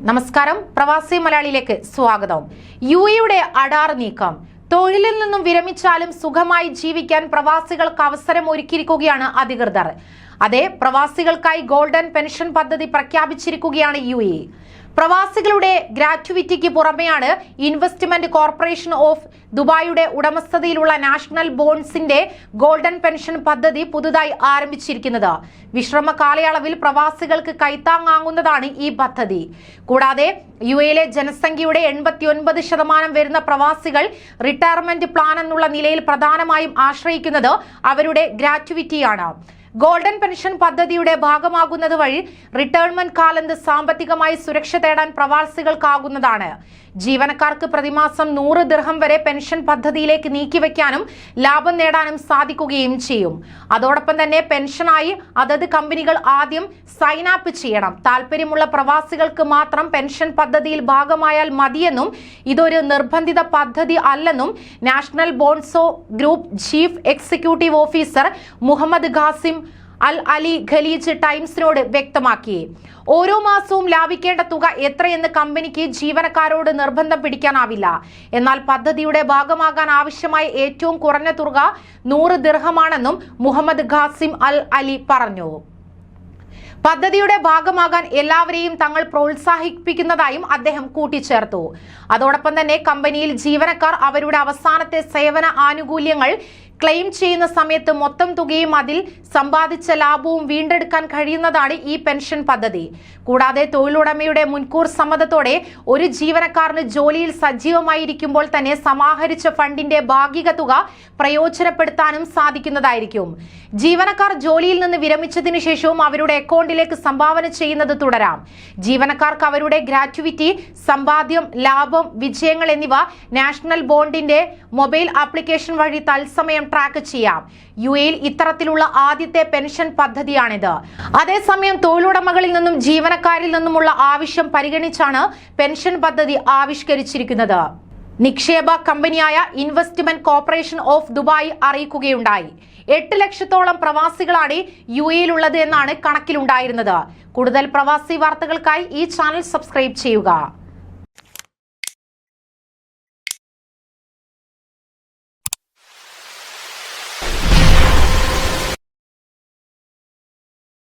നമസ്കാരം, പ്രവാസി മലയാളിയിലേക്ക് സ്വാഗതം. യുഎയുടെ അടാർ നീക്കം. തൊഴിലിൽ നിന്നും വിരമിച്ചാലും സുഖമായി ജീവിക്കാൻ പ്രവാസികൾക്ക് അവസരം ഒരുക്കിയിരിക്കുകയാണ് അധികൃതർ. അതെ, പ്രവാസികൾക്കായി ഗോൾഡൻ പെൻഷൻ പദ്ധതി പ്രഖ്യാപിച്ചിരിക്കുകയാണ് യുഎ. പ്രവാസികളുടെ ഗ്രാറ്റുവിറ്റിക്ക് പുറമെയാണ് ഇൻവെസ്റ്റ്മെന്റ് കോർപ്പറേഷൻ ഓഫ് ദുബായിയുടെ ഉടമസ്ഥതയിലുള്ള നാഷണൽ ബോൺസിന്റെ ഗോൾഡൻ പെൻഷൻ പദ്ധതി പുതുതായി ആരംഭിച്ചിരിക്കുന്നത്. വിശ്രമ കാലയളവിൽ പ്രവാസികൾക്ക് കൈത്താങ്ങാകുന്നതാണ് ഈ പദ്ധതി. കൂടാതെ യുഎയിലെ ജനസംഖ്യയുടെ 89% വരുന്ന പ്രവാസികൾ റിട്ടയർമെന്റ് പ്ലാൻ എന്നുള്ള നിലയിൽ പ്രധാനമായും ആശ്രയിക്കുന്നത് അവരുടെ ഗ്രാറ്റുവിറ്റിയാണ്. ഗോൾഡൻ പെൻഷൻ പദ്ധതിയുടെ ഭാഗമാകുന്നത് വഴി റിട്ടയർമെന്റ് കാലത്ത് സാമ്പത്തികമായി സുരക്ഷ തേടാൻ പ്രവാസികൾക്കാകുന്നതാണ്. ജീവനക്കാർക്ക് പ്രതിമാസം 100 ദിർഹം വരെ പെൻഷൻ പദ്ധതിയിലേക്ക് നീക്കിവെക്കാനും ലാഭം നേടാനും സാധിക്കുകയും ചെയ്യും. അതോടൊപ്പം തന്നെ പെൻഷനായി അതത് കമ്പനികൾ ആദ്യം സൈൻ അപ്പ് ചെയ്യണം. താല്പര്യമുള്ള പ്രവാസികൾക്ക് മാത്രം പെൻഷൻ പദ്ധതിയിൽ ഭാഗമായാൽ മതിയെന്നും ഇതൊരു നിർബന്ധിത പദ്ധതി അല്ലെന്നും national bonds group chief executive officer Mohammed Qasim Al Ali Khaleej ടൈംസിനോട് വ്യക്തമാക്കി. ഓരോ മാസവും ലാഭിക്കേണ്ട തുക എത്രയെന്ന് കമ്പനിക്ക് ജീവനക്കാരോട് നിർബന്ധം പിടിക്കാനാവില്ല. എന്നാൽ പദ്ധതിയുടെ ഭാഗമാകാൻ ആവശ്യമായ ഏറ്റവും കുറഞ്ഞ തുക 100 ദിർഹമാണെന്നും മുഹമ്മദ് ഖാസിം അൽ അലി പറഞ്ഞു. പദ്ധതിയുടെ ഭാഗമാകാൻ എല്ലാവരെയും തങ്ങൾ പ്രോത്സാഹിപ്പിക്കുന്നതായും അദ്ദേഹം കൂട്ടിച്ചേർത്തു. അതോടൊപ്പം തന്നെ കമ്പനിയിൽ ജീവനക്കാർ അവരുടെ അവസാനത്തെ സേവന ആനുകൂല്യങ്ങൾ ക്ലെയിം ചെയ്യുന്ന സമയത്ത് മൊത്തം തുകയും അതിൽ സമ്പാദിച്ച ലാഭവും വീണ്ടെടുക്കാൻ കഴിയുന്നതാണ് ഈ പെൻഷൻ പദ്ധതി. കൂടാതെ തൊഴിലുടമയുടെ മുൻകൂർ സമ്മതത്തോടെ ഒരു ജീവനക്കാരന് ജോലിയിൽ സജീവമായിരിക്കുമ്പോൾ തന്നെ സമാഹരിച്ച ഫണ്ടിന്റെ ഭാഗിക തുക പ്രയോജനപ്പെടുത്താനും സാധിക്കുന്നതായിരിക്കും. ജീവനക്കാർ ജോലിയിൽ നിന്ന് വിരമിച്ചതിനു ശേഷവും അവരുടെ അക്കൗണ്ടിലേക്ക് സംഭാവന ചെയ്യുന്നത് തുടരാം. ജീവനക്കാർക്ക് അവരുടെ ഗ്രാറ്റുവിറ്റി, സമ്പാദ്യം, ലാഭം, വിജയങ്ങൾ എന്നിവ നാഷണൽ ബോണ്ടിന്റെ മൊബൈൽ ആപ്ലിക്കേഷൻ വഴി തത്സമയം ട്രാക്ക് ചെയ്യാം. യുഎയിൽ ഇത്തരത്തിലുള്ള ആദ്യത്തെ പെൻഷൻ പദ്ധതിയാണിത്. അതേസമയം തൊഴിലുടമകളിൽ നിന്നും ജീവനക്കാരിൽ നിന്നുമുള്ള ആവശ്യം പരിഗണിച്ചാണ് പെൻഷൻ പദ്ധതി ആവിഷ്കരിച്ചിരിക്കുന്നത്. നിക്ഷേപ കമ്പനിയായ ഇൻവെസ്റ്റ്മെന്റ് കോർപ്പറേഷൻ ഓഫ് ദുബായ് അറിയിക്കുകയുണ്ടായി. 8 ലക്ഷത്തോളം പ്രവാസികളാണ് യുഎയിലുള്ളത് എന്നാണ് കണക്കിലുണ്ടായിരുന്നത്. കൂടുതൽ പ്രവാസി വാർത്തകൾക്കായി ഈ ചാനൽ സബ്സ്ക്രൈബ് ചെയ്യുക.